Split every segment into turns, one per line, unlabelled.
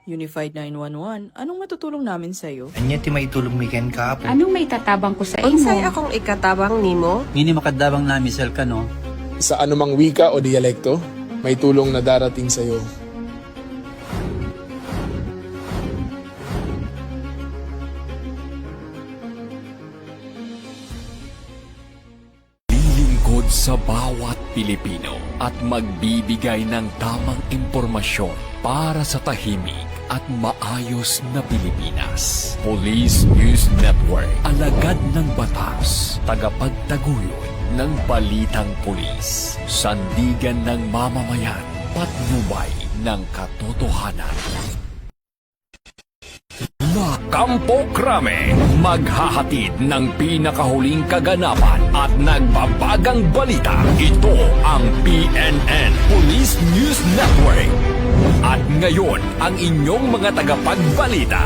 Unified 911, anong matutulong namin sa'yo?
Anya ti maitulog mi ken kapo.
Anong may tatabang ko sa
Unsay
imo?
akong ikatabang nimo?
Ngini makadabang namisel ka no.
Sa anumang wika o dialekto, may tulong na darating sa iyo.
Lilingkod sa bawat Pilipino at magbibigay ng tamang impormasyon para sa tahimik at maayos na Pilipinas. Police News Network, alagad ng batas, tagapagtaguyod ng balitang pulis, sandigan ng mamamayan, patnubay ng katotohanan. La Campo Crame, maghahatid ng pinakahuling kaganapan at nagbabagang balita. Ito ang PNN Police News Network. At ngayon, ang inyong mga tagapagbalita.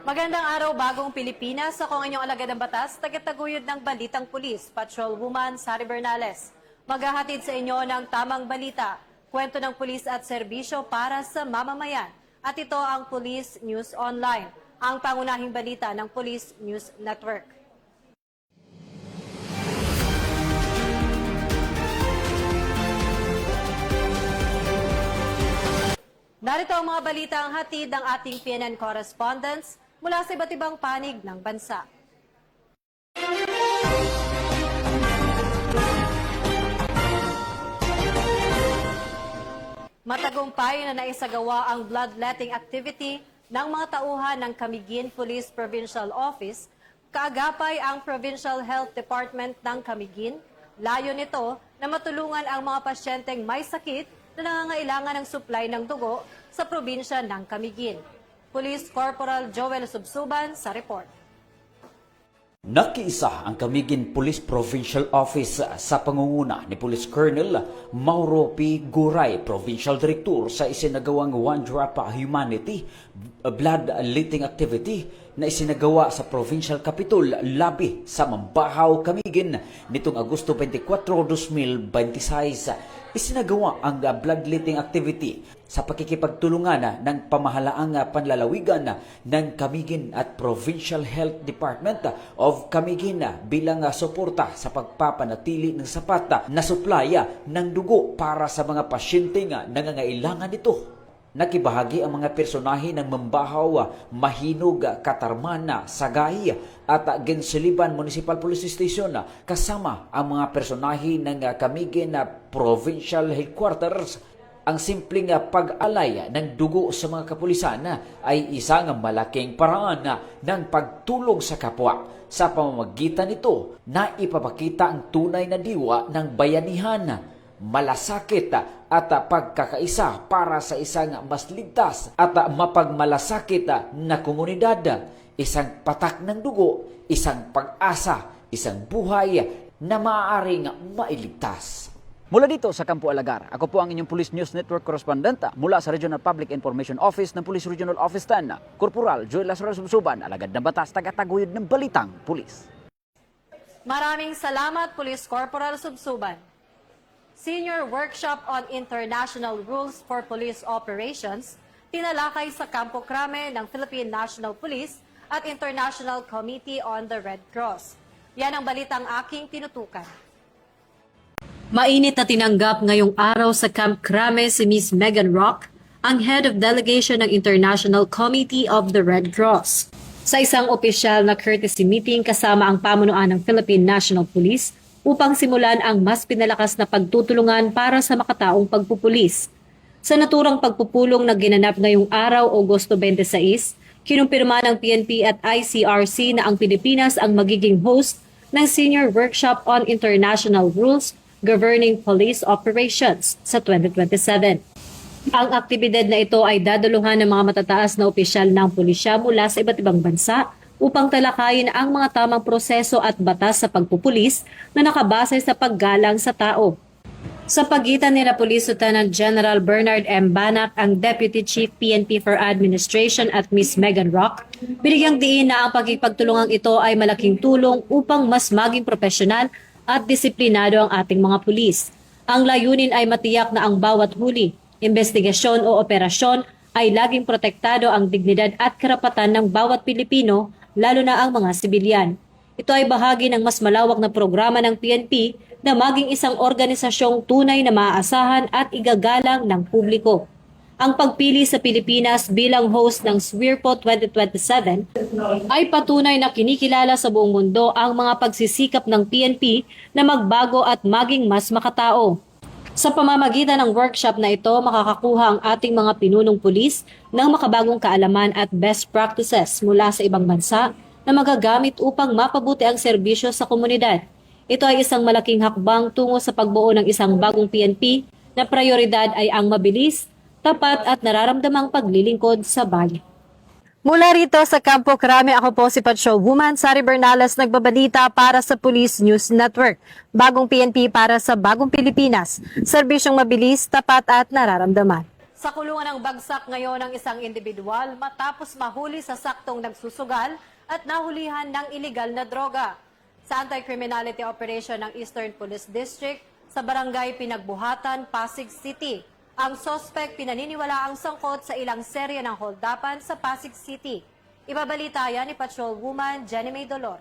Magandang araw, bagong Pilipinas. Ako ang inyong alagad ng batas, tagataguyod ng Balitang Pulis, Patrolwoman Sari Bernales. Maghahatid sa inyo ng tamang balita, kwento ng pulis at serbisyo para sa mamamayan. At ito ang Police News Online, ang pangunahing balita ng Police News Network. Narito ang mga balita ang hatid ng ating PNN correspondents mula sa iba't ibang panig ng bansa. Matagumpay na naisagawa ang bloodletting activity ng mga tauhan ng Camiguin Police Provincial Office, kaagapay ang Provincial Health Department ng Camiguin. Layo nito na matulungan ang mga pasyenteng may sakit na nangangailangan ng supply ng dugo sa probinsya ng Camiguin. Police Corporal Joel Subsuban sa report.
Nakiisa ang Camiguin Police Provincial Office sa pangunguna ni Police Colonel Mauro P. Guray, Provincial Director sa isinagawang One Drop Humanity bloodletting activity na isinagawa sa Provincial Capitol, Labi, sa Mambahaw, Camiguin nitong Agosto 24, 2026. Isinagawa ang bloodletting activity sa pakikipagtulungan ng pamahalaang panlalawigan ng Camiguin at Provincial Health Department of Camiguin bilang suporta sa pagpapanatili ng sapat na supply ng dugo para sa mga pasyenteng nangangailangan nito. Nakibahagi ang mga personahe ng Mambahaw, Mahinog, Katarman, Sagay at Gensiliban Municipal Police Station kasama ang mga personahe ng Camiguin Provincial Headquarters. Ang simpleng pag-alay ng dugo sa mga kapulisan ay isang malaking paraan ng pagtulong sa kapwa. Sa pamamagitan nito, naipapakita ang tunay na diwa ng bayanihan, malasakit at pagkakaisa para sa isang mas ligtas at mapagmalasakit na komunidad. Isang patak ng dugo, isang pag-asa, isang buhay na maaaring mailigtas.
Mula dito sa Campo Alagar, ako po ang inyong Police News Network correspondent mula sa Regional Public Information Office ng Police Regional Office 10, Corporal Joel Lazaro Subsuban, alagad ng batas, tagataguyod ng Balitang Pulis.
Maraming salamat, Police Corporal Subsuban. Senior Workshop on International Rules for Police Operations, tinalakay sa Campo Crame ng Philippine National Police at International Committee on the Red Cross. Yan ang balitang aking tinutukan. Mainit na tinanggap ngayong araw sa Camp Crame si Ms. Megan Rock, ang Head of Delegation ng International Committee of the Red Cross. Sa isang opisyal na courtesy meeting kasama ang pamunuan ng Philippine National Police upang simulan ang mas pinalakas na pagtutulungan para sa makataong pagpupulis. Sa naturang pagpupulong na ginanap ngayong araw, Agosto 26, kinumpirma ng PNP at ICRC na ang Pilipinas ang magiging host ng Senior Workshop on International Rules Governing Police Operations sa 2027. Ang aktibidad na ito ay daduluhan ng mga matataas na opisyal ng pulisya mula sa iba't ibang bansa upang talakayin ang mga tamang proseso at batas sa pagpupulis na nakabase sa paggalang sa tao. Sa pagitan nila Police Lieutenant General Bernard M. Banac, ang Deputy Chief PNP for Administration at Ms. Megan Rock, binigyang diin na ang pagkipagtulungang ito ay malaking tulong upang mas maging profesional at disiplinado ang ating mga pulis. Ang layunin ay matiyak na ang bawat huli, investigasyon o operasyon ay laging protektado ang dignidad at karapatan ng bawat Pilipino, lalo na ang mga sibilyan. Ito ay bahagi ng mas malawak na programa ng PNP na maging isang organisasyong tunay na maaasahan at igagalang ng publiko. Ang pagpili sa Pilipinas bilang host ng SWIRPO 2027 ay patunay na kinikilala sa buong mundo ang mga pagsisikap ng PNP na magbago at maging mas makatao. Sa pamamagitan ng workshop na ito, makakakuha ang ating mga pinunong pulis ng makabagong kaalaman at best practices mula sa ibang bansa na magagamit upang mapabuti ang serbisyo sa komunidad. Ito ay isang malaking hakbang tungo sa pagbuo ng isang bagong PNP na prioridad ay ang mabilis, tapat at nararamdamang paglilingkod sa bayan. Mula rito sa Campo Crame, ako po si Patrolwoman Sari Bernales, nagbabalita para sa Police News Network. Bagong PNP para sa bagong Pilipinas. Serbisyong mabilis, tapat at nararamdaman. Sa kulungan ng bagsak ngayon ng isang individual matapos mahuli sa saktong nagsusugal at nahulihan ng iligal na droga. Sa Anti-Criminality Operation ng Eastern Police District sa Barangay Pinagbuhatan, Pasig City. Ang sospek pinaniniwala ang sangkot sa ilang serye ng holdapan sa Pasig City. Ibabalita yan ni Patrolwoman Jenny May Dolor.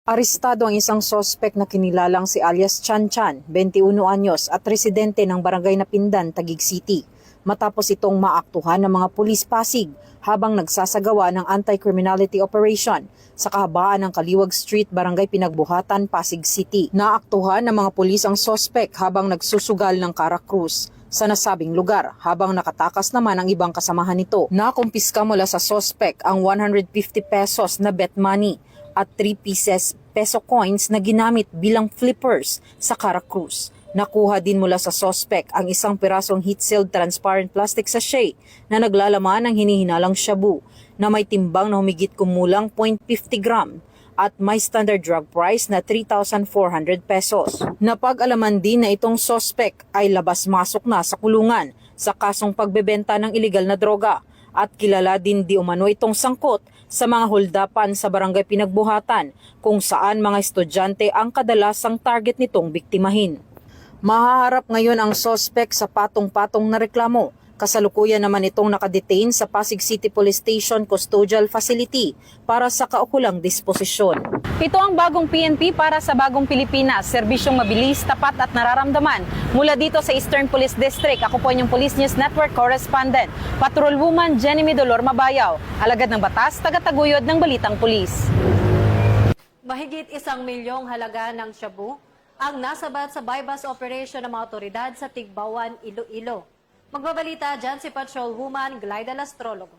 Arestado ang isang sospek na kinilalang si alias Chan Chan, 21 anyos at residente ng Barangay Napindan, Taguig City. Matapos itong maaktuhan ng mga pulis Pasig habang nagsasagawa ng anti-criminality operation sa kahabaan ng Kaliwag Street, Barangay Pinagbuhatan, Pasig City. Naaktuhan ng mga pulis ang sospek habang nagsusugal ng Caracruz sa nasabing lugar habang nakatakas naman ang ibang kasamahan nito. Nakumpiska mula sa sospek ang 150 pesos na bet money at 3 pieces peso coins na ginamit bilang flippers sa Caracruz. Nakuha din mula sa sospek ang isang pirasong heat-sealed transparent plastic sachet na naglalaman ng hinihinalang shabu na may timbang na humigit kumulang 0.50 gram at may standard drug price na 3,400 pesos. Napag-alaman din na itong sospek ay labas-masok na sa kulungan sa kasong pagbebenta ng iligal na droga at kilala din di umano itong sangkot sa mga holdapan sa Barangay Pinagbuhatan kung saan mga estudyante ang kadalasang target nitong biktimahin. Mahaharap ngayon ang sospek sa patong-patong na reklamo. Kasalukuyan naman itong nakadetain sa Pasig City Police Station Custodial Facility para sa kaukulang disposisyon.
Ito ang bagong PNP para sa bagong Pilipinas. Serbisyong mabilis, tapat at nararamdaman. Mula dito sa Eastern Police District, ako po inyong Police News Network Correspondent, Patrolwoman Jenny Midolor Mabayaw, alagad ng batas, tagataguyod ng Balitang Pulis.
Mahigit 1 milyong halaga ng shabu ang nasabat sa bypass operation ng mga otoridad sa Tigbawan, Iloilo. Magbabalita dyan si Patrolwoman Glyda Lastrologo.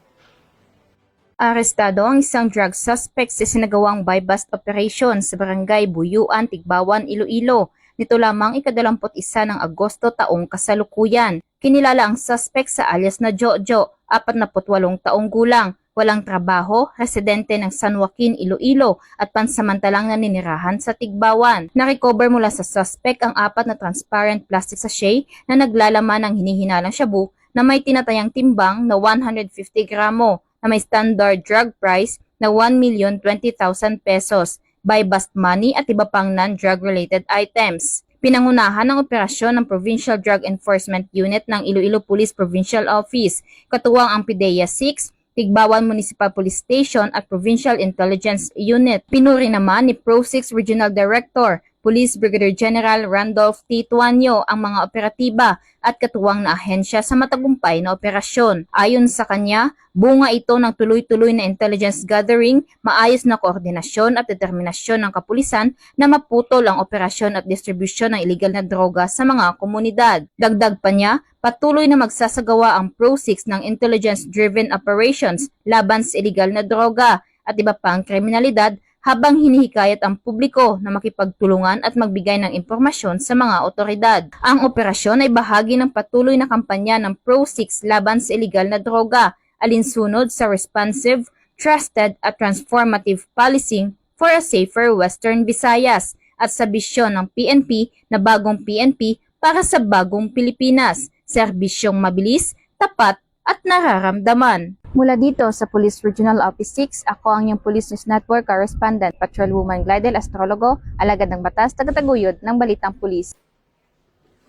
Arestado ang isang drug suspect sa sinagawang bypass operation sa Barangay Buyuan, Tigbawan, Iloilo. Nito lamang ika-21 ng Agosto taong kasalukuyan. Kinilala ang suspect sa alias na Jojo, 48 taong gulang. Walang trabaho, residente ng San Joaquin, Iloilo at pansamantalang naninirahan sa Tigbawan. Narecover mula sa suspect ang 4 na transparent plastic sachet na naglalaman ng hinihinalang shabu na may tinatayang timbang na 150 gramo na may standard drug price na 1,020,000 pesos, by bust money at iba pang non-drug related items. Pinangunahan ng operasyon ng Provincial Drug Enforcement Unit ng Iloilo Police Provincial Office, katuwang ang PIDEA 6, Tigbawan Municipal Police Station at Provincial Intelligence Unit. Pinuri naman ni Pro 6 Regional Director, Police Brigadier General Randolph T. Tuanyo ang mga operatiba at katuwang na ahensya sa matagumpay na operasyon. Ayon sa kanya, bunga ito ng tuloy-tuloy na intelligence gathering, maayos na koordinasyon at determinasyon ng kapulisan na maputol ang operasyon at distribusyon ng iligal na droga sa mga komunidad. Dagdag pa niya, patuloy na magsasagawa ang Pro 6 ng intelligence-driven operations laban sa iligal na droga at iba pang kriminalidad habang hinihikayat ang publiko na makipagtulungan at magbigay ng impormasyon sa mga otoridad. Ang operasyon ay bahagi ng patuloy na kampanya ng Pro 6 laban sa iligal na droga, alinsunod sa responsive, trusted at transformative policing for a safer Western Visayas at sa bisyon ng PNP na bagong PNP para sa bagong Pilipinas. Serbisyong mabilis, tapat at nararamdaman. Mula dito sa Police Regional Office 6, ako ang iyong Police News Network Correspondent, Patrolwoman Glidel Astrologo, alagad ng batas, tagataguyod ng Balitang Pulis.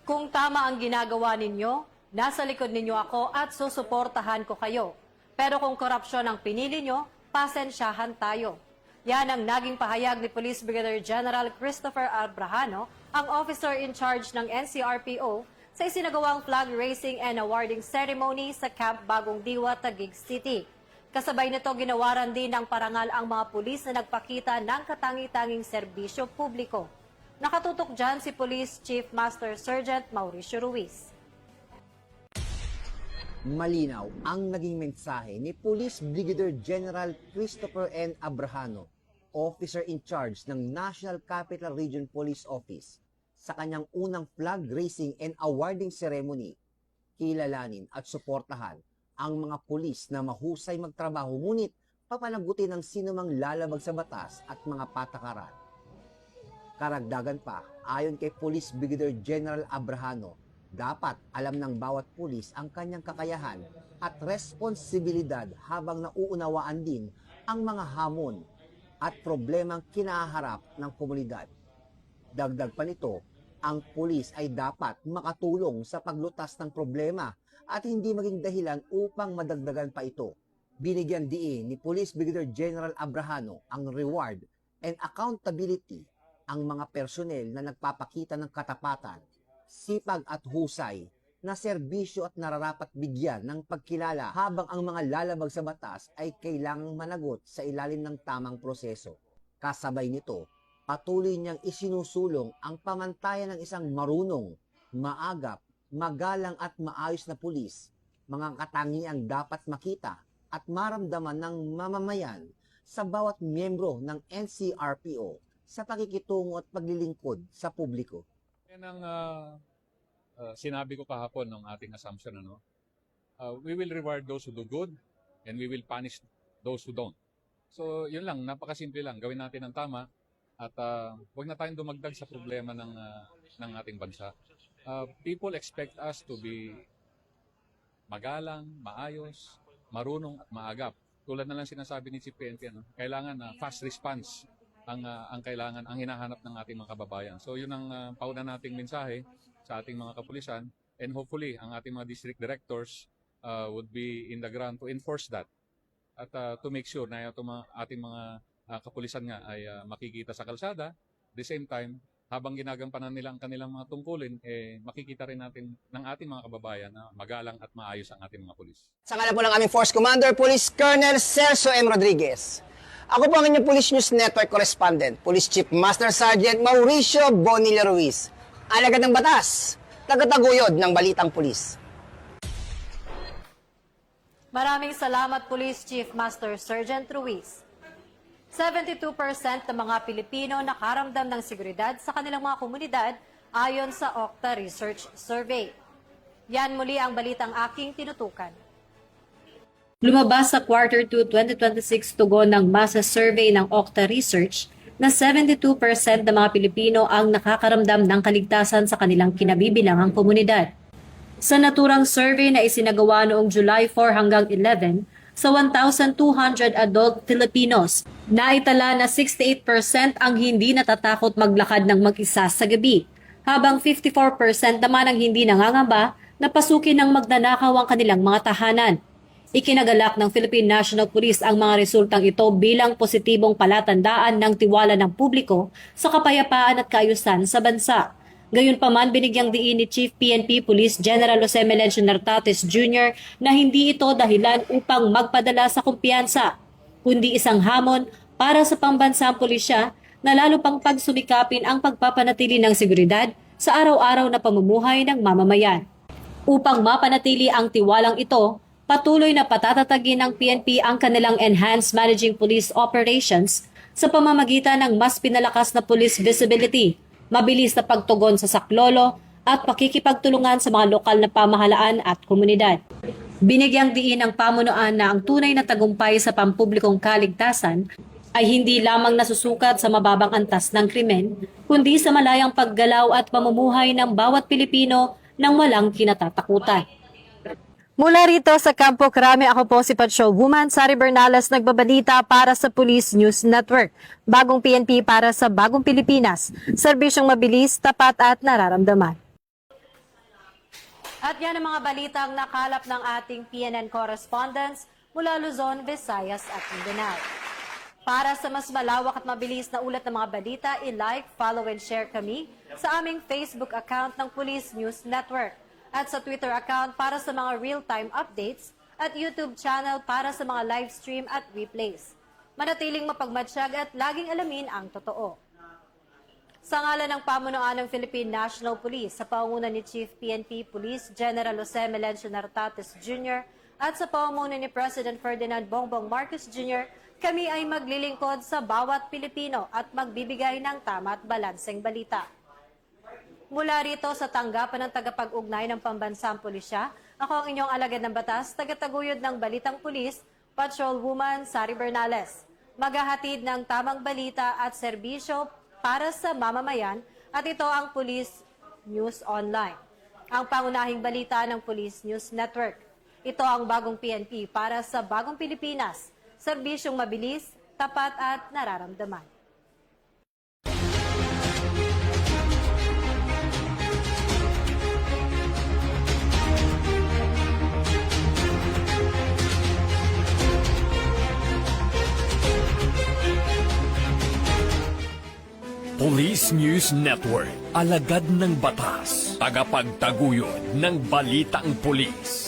Kung tama ang ginagawa ninyo, nasa likod ninyo ako at susuportahan ko kayo. Pero kung korupsyon ang pinili nyo, pasensyahan tayo. Yan ang naging pahayag ni Police Brigadier General Christopher Abrahano, ang officer in charge ng NCRPO, sa isinagawang flag raising and awarding ceremony sa Camp Bagong Diwa, Taguig City. Kasabay nito, ginawaran din ng parangal ang mga pulis na nagpakita ng katangi-tanging serbisyo publiko. Nakatutok dyan si Police Chief Master Sergeant Mauricio Ruiz.
Malinaw ang naging mensahe ni Police Brigadier General Christopher N. Abrahano, Officer in Charge ng National Capital Region Police Office, sa kanyang unang flag raising and awarding ceremony. Kilalanin at suportahan ang mga pulis na mahusay magtrabaho ngunit papanagutin ng sinumang lalabag sa batas at mga patakaran. Karagdagan pa, ayon kay Police Brigadier General Abrahano, dapat alam ng bawat pulis ang kanyang kakayahan at responsibilidad habang nauunawaan din ang mga hamon at problemang kinaharap ng komunidad. Dagdag pa nito, ang pulis ay dapat makatulong sa paglutas ng problema at hindi maging dahilan upang madagdagan pa ito. Binigyan diin ni Police Brigadier General Abrahano ang reward and accountability ang mga personnel na nagpapakita ng katapatan, sipag at husay na serbisyo at nararapat bigyan ng pagkilala habang ang mga lalabag sa batas ay kailangang managot sa ilalim ng tamang proseso. Kasabay nito, patuloy niyang isinusulong ang pamantayan ng isang marunong, maagap, magalang at maayos na pulis, mga katangiang dapat makita at maramdaman ng mamamayan sa bawat miyembro ng NCRPO sa pakikitungo at paglilingkod sa publiko.
Yan ang sinabi ko kahapon ng ating assumption. We will reward those who do good and we will punish those who don't. So yun lang, napakasimple lang. Gawin natin ang tama. At huwag na tayong dumagdag sa problema ng ating bansa. People expect us to be magalang, maayos, marunong at maagap. Tulad na lang sinasabi ni Chief PNP, kailangan fast response ang kailangan, ang hinahanap ng ating mga kababayan. So yun ang pauna nating mensahe sa ating mga kapulisan, and hopefully ang ating mga district directors would be in the ground to enforce that at to make sure na itong ating mga kapulisan nga ay makikita sa kalsada. At the same time, habang ginagampanan nila ang kanilang mga tungkulin, makikita rin natin ng ating mga kababayan na magalang at maayos ang ating mga pulis.
Sa ngalan po ng aming Force Commander, Police Colonel Celso M. Rodriguez. Ako po ang inyong Police News Network Correspondent, Police Chief Master Sergeant Mauricio Bonilla Ruiz. Alagad ng batas, tagataguyod ng Balitang Pulis.
Maraming salamat, Police Chief Master Sergeant Ruiz. 72% ng mga Pilipino nakaramdam ng seguridad sa kanilang mga komunidad ayon sa Okta Research Survey. Yan muli ang balitang aking tinutukan. Lumabas sa Q2 2026 tugon ng masa survey ng Okta Research na 72% ng mga Pilipino ang nakakaramdam ng kaligtasan sa kanilang kinabibilangang komunidad. Sa naturang survey na isinagawa noong July 4 hanggang 11, sa 1,200 adult Filipinos, naitala na 68% ang hindi natatakot maglakad ng mag-isa sa gabi, habang 54% naman ang hindi nangangamba na pasukin ng magnanakaw ang kanilang mga tahanan. Ikinagalak ng Philippine National Police ang mga resultang ito bilang positibong palatandaan ng tiwala ng publiko sa kapayapaan at kaayusan sa bansa. Gayunpaman, binigyang diin ni Chief PNP Police General Jose Melencio Nartates Jr. na hindi ito dahilan upang magpadala sa kumpiyansa, kundi isang hamon para sa pambansang pulisya na lalo pang pagsumikapin ang pagpapanatili ng seguridad sa araw-araw na pamumuhay ng mamamayan. Upang mapanatili ang tiwalang ito, patuloy na patatatagin ng PNP ang kanilang Enhanced Managing Police Operations sa pamamagitan ng mas pinalakas na police visibility, mabilis na pagtugon sa saklolo at pakikipagtulungan sa mga lokal na pamahalaan at komunidad. Binigyang diin ng pamunuan na ang tunay na tagumpay sa pampublikong kaligtasan ay hindi lamang nasusukat sa mababang antas ng krimen, kundi sa malayang paggalaw at pamumuhay ng bawat Pilipino nang walang kinatatakutan. Mula rito sa Campo Crame, ako po si Patrolwoman Sari Bernales, nagbabalita para sa Police News Network. Bagong PNP para sa bagong Pilipinas. Serbisyong mabilis, tapat at nararamdaman. At yan ang mga balitang nakalap ng ating PNN correspondents mula Luzon, Visayas at Mindanao. Para sa mas malawak at mabilis na ulat ng mga balita, i-like, follow and share kami sa aming Facebook account ng Police News Network at sa Twitter account para sa mga real-time updates at YouTube channel para sa mga live stream at replays. Manatiling mapagmatsyag at laging alamin ang totoo. Sa ngalan ng pamunuan ng Philippine National Police sa pangunguna ni Chief PNP Police General Jose Melencio Nartates Jr. at sa pamumuno ni President Ferdinand Bongbong Marcos Jr., kami ay maglilingkod sa bawat Pilipino at magbibigay ng tama at balanseng balita. Mula rito sa tanggapan ng tagapag-ugnay ng Pambansang Pulisya, ako ang inyong alagad ng batas, tagataguyod ng Balitang Pulis, Patrolwoman Sari Bernales. Maghahatid ng tamang balita at serbisyo para sa mamamayan at ito ang Police News Online. Ang pangunahing balita ng Police News Network. Ito ang bagong PNP para sa bagong Pilipinas. Serbisyong mabilis, tapat at nararamdaman.
Police News Network, alagad ng batas, tagapagtaguyod ng balitang pulis.